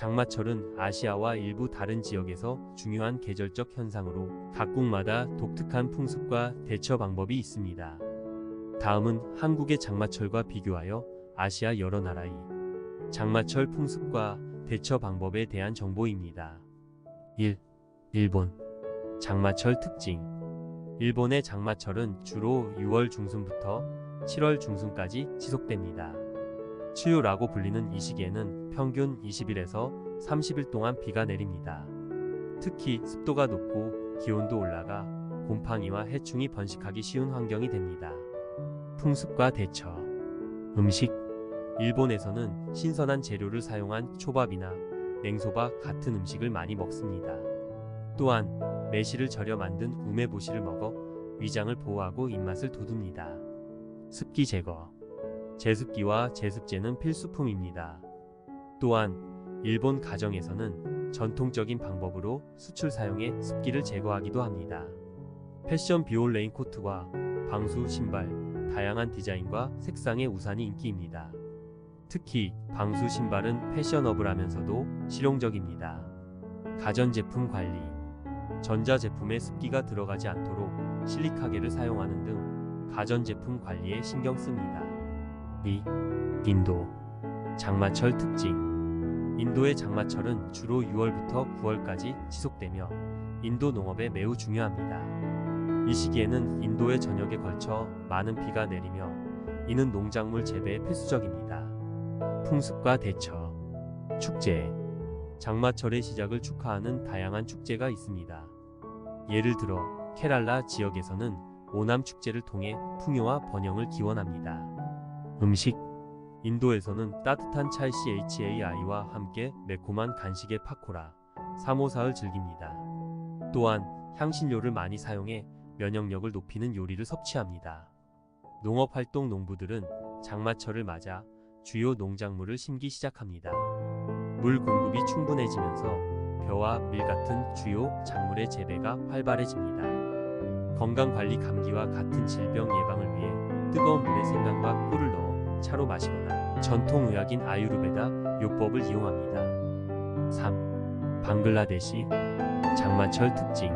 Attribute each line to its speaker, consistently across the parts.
Speaker 1: 장마철은 아시아와 일부 다른 지역에서 중요한 계절적 현상으로 각국마다 독특한 풍습과 대처 방법이 있습니다. 다음은 한국의 장마철과 비교하여 아시아 여러 나라의 장마철 풍습과 대처 방법에 대한 정보입니다. 1. 일본 장마철 특징. 일본의 장마철은 주로 6월 중순부터 7월 중순까지 지속됩니다. 치유라고 불리는 이 시기에는 평균 20일에서 30일 동안 비가 내립니다. 특히 습도가 높고 기온도 올라가 곰팡이와 해충이 번식하기 쉬운 환경이 됩니다. 풍습과 대처. 음식. 일본에서는 신선한 재료를 사용한 초밥이나 냉소밥 같은 음식을 많이 먹습니다. 또한 매실을 절여 만든 우메보시를 먹어 위장을 보호하고 입맛을 돋웁니다. 습기 제거. 제습기와 제습제는 필수품입니다. 또한 일본 가정에서는 전통적인 방법으로 수출 사용해 습기를 제거하기도 합니다. 패션 비올 레인코트와 방수 신발, 다양한 디자인과 색상의 우산이 인기입니다. 특히 방수 신발은 패셔너블하면서도 실용적입니다. 가전제품 관리. 전자제품에 습기가 들어가지 않도록 실리카겔을 사용하는 등 가전제품 관리에 신경 씁니다. 2. 인도 장마철 특징. 인도의 장마철은 주로 6월부터 9월까지 지속되며 인도 농업에 매우 중요합니다. 이 시기에는 인도의 전역에 걸쳐 많은 비가 내리며 이는 농작물 재배에 필수적입니다. 풍습과 대처. 축제. 장마철의 시작을 축하하는 다양한 축제가 있습니다. 예를 들어 케랄라 지역에서는 오남 축제를 통해 풍요와 번영을 기원합니다. 음식. 인도에서는 따뜻한 CHAI와 함께 매콤한 간식의 파코라, 사모사를 즐깁니다. 또한 향신료를 많이 사용해 면역력을 높이는 요리를 섭취합니다. 농업활동 농부들은 장마철을 맞아 주요 농작물을 심기 시작합니다. 물 공급이 충분해지면서 벼와 밀 같은 주요 작물의 재배가 활발해집니다. 건강관리. 감기와 같은 질병 예방을 위해 뜨거운 물에 생강과 꿀을 넣어 차로 마시거나 전통의학인 아유르베다 요법을 이용합니다. 3. 방글라데시 장마철 특징.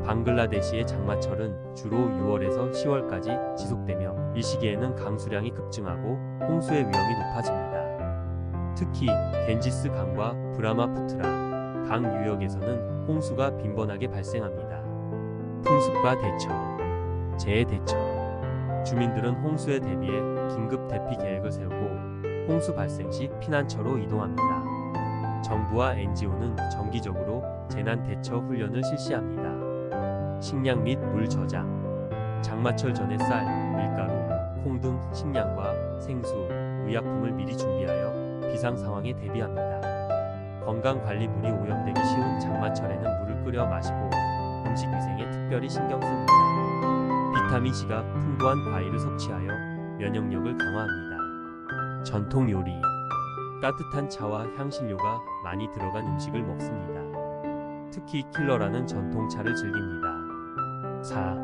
Speaker 1: 방글라데시의 장마철은 주로 6월에서 10월까지 지속되며 이 시기에는 강수량이 급증하고 홍수의 위험이 높아집니다. 특히 겐지스 강과 브라마푸트라 강 유역에서는 홍수가 빈번하게 발생합니다. 풍습과 대처. 재해 대처. 주민들은 홍수에 대비해 긴급 대피 계획을 세우고 홍수 발생 시 피난처로 이동합니다. 정부와 NGO는 정기적으로 재난 대처 훈련을 실시합니다. 식량 및 물 저장. 장마철 전에 쌀, 밀가루, 콩 등 식량과 생수, 의약품을 미리 준비하여 비상 상황에 대비합니다. 건강관리. 물이 오염되기 쉬운 장마철에는 물을 끓여 마시고 음식 위생에 특별히 신경 씁니다. 비타민C가 풍부한 과일을 섭취하여 면역력을 강화합니다. 전통 요리. 따뜻한 차와 향신료가 많이 들어간 음식을 먹습니다. 특히 킬러라는 전통차를 즐깁니다. 4.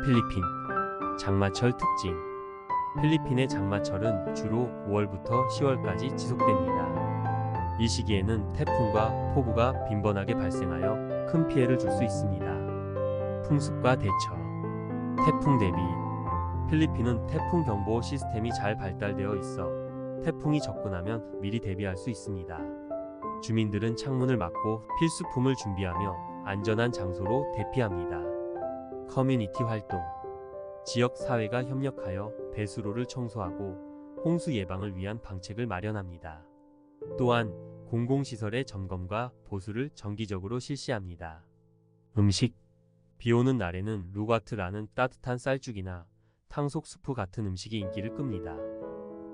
Speaker 1: 필리핀 장마철 특징. 필리핀의 장마철은 주로 5월부터 10월까지 지속됩니다. 이 시기에는 태풍과 폭우가 빈번하게 발생하여 큰 피해를 줄 수 있습니다. 풍습과 대처. 태풍 대비. 필리핀은 태풍 경보 시스템이 잘 발달되어 있어 태풍이 접근하면 미리 대비할 수 있습니다. 주민들은 창문을 막고 필수품을 준비하며 안전한 장소로 대피합니다. 커뮤니티 활동. 지역 사회가 협력하여 배수로를 청소하고 홍수 예방을 위한 방책을 마련합니다. 또한 공공시설의 점검과 보수를 정기적으로 실시합니다. 음식. 비오는 날에는 루가트라는 따뜻한 쌀죽이나 탕속 수프 같은 음식이 인기를 끕니다.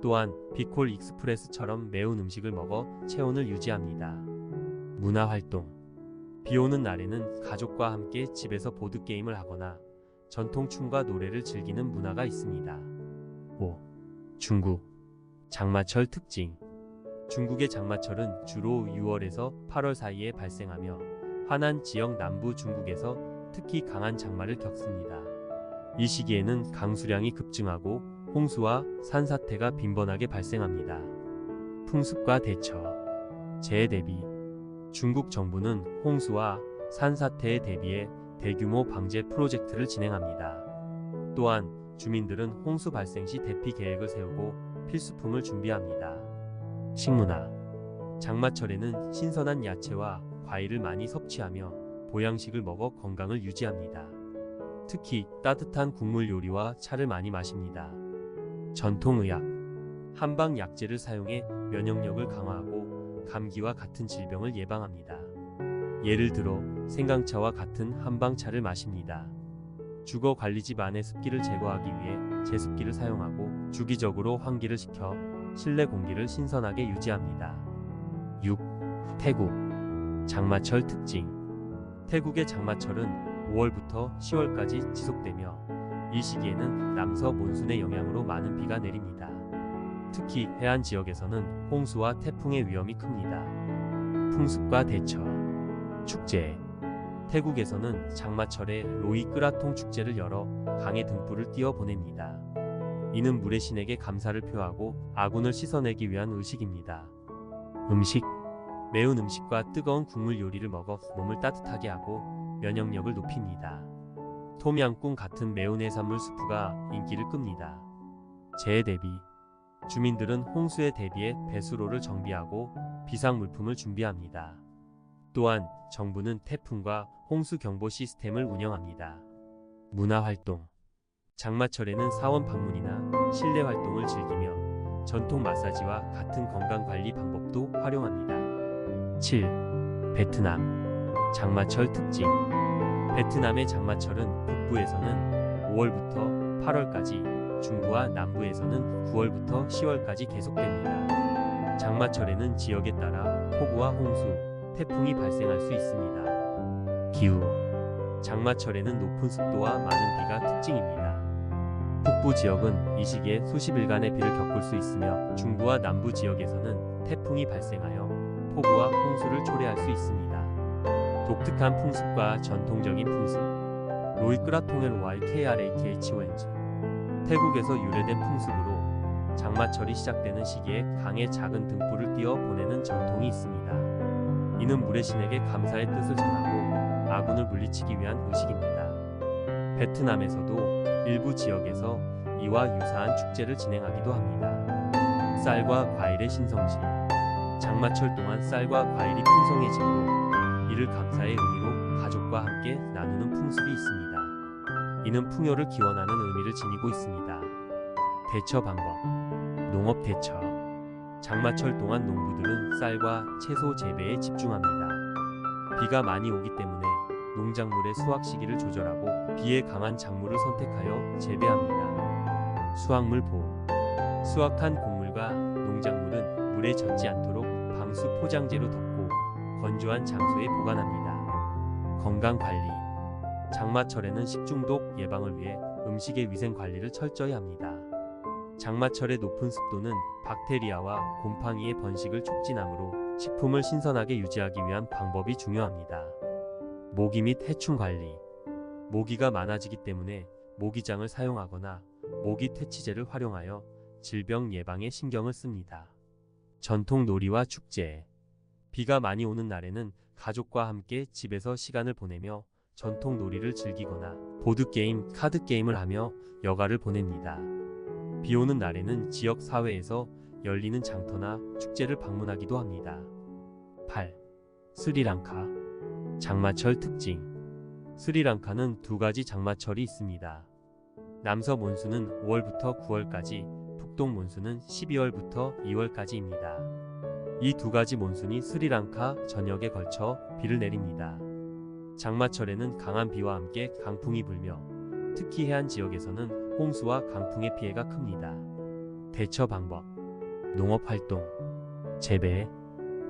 Speaker 1: 또한 비콜 익스프레스처럼 매운 음식을 먹어 체온을 유지합니다. 문화활동. 비오는 날에는 가족과 함께 집에서 보드게임을 하거나 전통춤과 노래를 즐기는 문화가 있습니다. 5. 중국 장마철 특징. 중국의 장마철은 주로 6월에서 8월 사이에 발생하며 화난 지역 남부 중국에서 특히 강한 장마를 겪습니다. 이 시기에는 강수량이 급증하고 홍수와 산사태가 빈번하게 발생합니다. 풍습과 대처. 재해 대비. 중국 정부는 홍수와 산사태에 대비해 대규모 방제 프로젝트를 진행합니다. 또한 주민들은 홍수 발생 시 대피 계획을 세우고 필수품을 준비합니다. 식문화. 장마철에는 신선한 야채와 과일을 많이 섭취하며 보양식을 먹어 건강을 유지합니다. 특히 따뜻한 국물 요리와 차를 많이 마십니다. 전통의학. 한방 약재를 사용해 면역력을 강화하고 감기와 같은 질병을 예방합니다. 예를 들어 생강차와 같은 한방차를 마십니다. 주거 관리집 안의 습기를 제거하기 위해 제습기를 사용하고 주기적으로 환기를 시켜 실내 공기를 신선하게 유지합니다. 6. 태국. 장마철 특징. 태국의 장마철은 5월부터 10월까지 지속되며 이 시기에는 남서 몬순의 영향으로 많은 비가 내립니다. 특히 해안 지역에서는 홍수와 태풍의 위험이 큽니다. 풍습과 대처. 축제. 태국에서는 장마철에 로이 끄라통 축제를 열어 강에 등불을 띄워 보냅니다. 이는 물의 신에게 감사를 표하고 아군을 씻어내기 위한 의식입니다. 음식. 매운 음식과 뜨거운 국물 요리를 먹어 몸을 따뜻하게 하고 면역력을 높입니다. 톰양꿍 같은 매운 해산물 수프가 인기를 끕니다. 재해 대비. 주민들은 홍수에 대비해 배수로를 정비하고 비상물품을 준비합니다. 또한 정부는 태풍과 홍수 경보 시스템을 운영합니다. 문화활동. 장마철에는 사원 방문이나 실내 활동을 즐기며 전통 마사지와 같은 건강관리 방법도 활용합니다. 7. 베트남. 장마철 특징. 베트남의 장마철은 북부에서는 5월부터 8월까지, 중부와 남부에서는 9월부터 10월까지 계속됩니다. 장마철에는 지역에 따라 폭우와 홍수, 태풍이 발생할 수 있습니다. 기후. 장마철에는 높은 습도와 많은 비가 특징입니다. 북부 지역은 이 시기에 수십일간의 비를 겪을 수 있으며 중부와 남부 지역에서는 태풍이 발생하여 폭우와 홍수를 초래할 수 있습니다. 독특한 풍습과 전통적인 풍습. 로이 끄라통엔 YKRATHONG. 태국에서 유래된 풍습으로 장마철이 시작되는 시기에 강에 작은 등불을 띄워 보내는 전통이 있습니다. 이는 물의 신에게 감사의 뜻을 전하고 아군을 물리치기 위한 의식입니다. 베트남에서도 일부 지역에서 이와 유사한 축제를 진행하기도 합니다. 쌀과 과일의 신성시. 장마철 동안 쌀과 과일이 풍성해지므로 이를 감사의 의미로 가족과 함께 나누는 풍습이 있습니다. 이는 풍요를 기원하는 의미를 지니고 있습니다. 대처 방법. 농업 대처. 장마철 동안 농부들은 쌀과 채소 재배에 집중합니다. 비가 많이 오기 때문에 농작물의 수확 시기를 조절하고 비에 강한 작물을 선택하여 재배합니다. 수확물 보호. 수확한 곡물과 농작물은 물에 젖지 않도록 방수 포장재로 덮고 건조한 장소에 보관합니다. 건강 관리. 장마철에는 식중독 예방을 위해 음식의 위생 관리를 철저히 합니다. 장마철의 높은 습도는 박테리아와 곰팡이의 번식을 촉진하므로 식품을 신선하게 유지하기 위한 방법이 중요합니다. 모기 및 해충 관리. 모기가 많아지기 때문에 모기장을 사용하거나 모기 퇴치제를 활용하여 질병 예방에 신경을 씁니다. 전통 놀이와 축제. 비가 많이 오는 날에는 가족과 함께 집에서 시간을 보내며 전통 놀이를 즐기거나 보드게임, 카드게임을 하며 여가를 보냅니다. 비 오는 날에는 지역 사회에서 열리는 장터나 축제를 방문하기도 합니다. 8. 스리랑카. 장마철 특징. 스리랑카는 두 가지 장마철이 있습니다. 남서 몬순은 5월부터 9월까지, 북동 몬순은 12월부터 2월까지입니다. 이 두 가지 몬순이 스리랑카 전역에 걸쳐 비를 내립니다. 장마철에는 강한 비와 함께 강풍이 불며 특히 해안 지역에서는 홍수와 강풍의 피해가 큽니다. 대처 방법. 농업활동. 재배.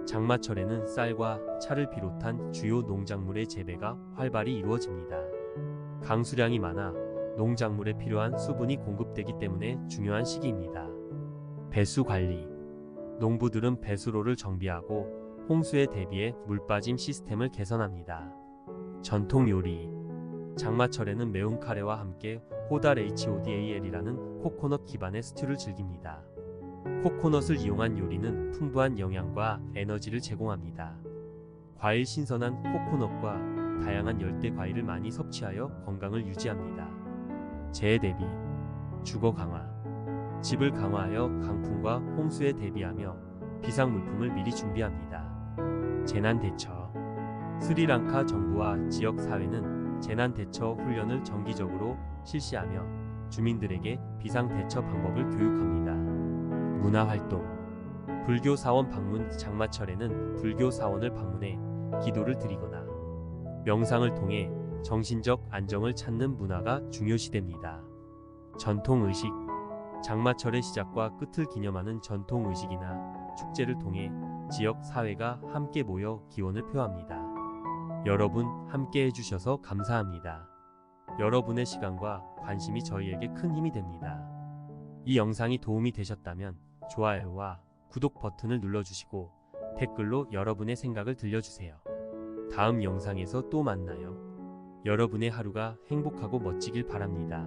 Speaker 1: 장마철에는 쌀과 차를 비롯한 주요 농작물의 재배가 활발히 이루어집니다. 강수량이 많아 농작물에 필요한 수분이 공급되기 때문에 중요한 시기입니다. 배수 관리. 농부들은 배수로를 정비하고 홍수에 대비해 물빠짐 시스템을 개선합니다. 전통 요리. 장마철에는 매운 카레와 함께 호달 HODAL이라는 코코넛 기반의 스튜를 즐깁니다. 코코넛을 이용한 요리는 풍부한 영양과 에너지를 제공합니다. 과일 신선한 코코넛과 다양한 열대 과일을 많이 섭취하여 건강을 유지합니다. 재해 대비, 주거 강화. 집을 강화하여 강풍과 홍수에 대비하며 비상물품을 미리 준비합니다. 재난 대처. 스리랑카 정부와 지역 사회는 재난 대처 훈련을 정기적으로 실시하며 주민들에게 비상 대처 방법을 교육합니다. 문화 활동. 불교 사원 방문. 장마철에는 불교 사원을 방문해 기도를 드리거나 명상을 통해 정신적 안정을 찾는 문화가 중요시됩니다. 전통 의식. 장마철의 시작과 끝을 기념하는 전통 의식이나 축제를 통해 지역 사회가 함께 모여 기원을 표합니다. 여러분 함께 해주셔서 감사합니다. 여러분의 시간과 관심이 저희에게 큰 힘이 됩니다. 이 영상이 도움이 되셨다면 좋아요와 구독 버튼을 눌러주시고 댓글로 여러분의 생각을 들려주세요. 다음 영상에서 또 만나요. 여러분의 하루가 행복하고 멋지길 바랍니다.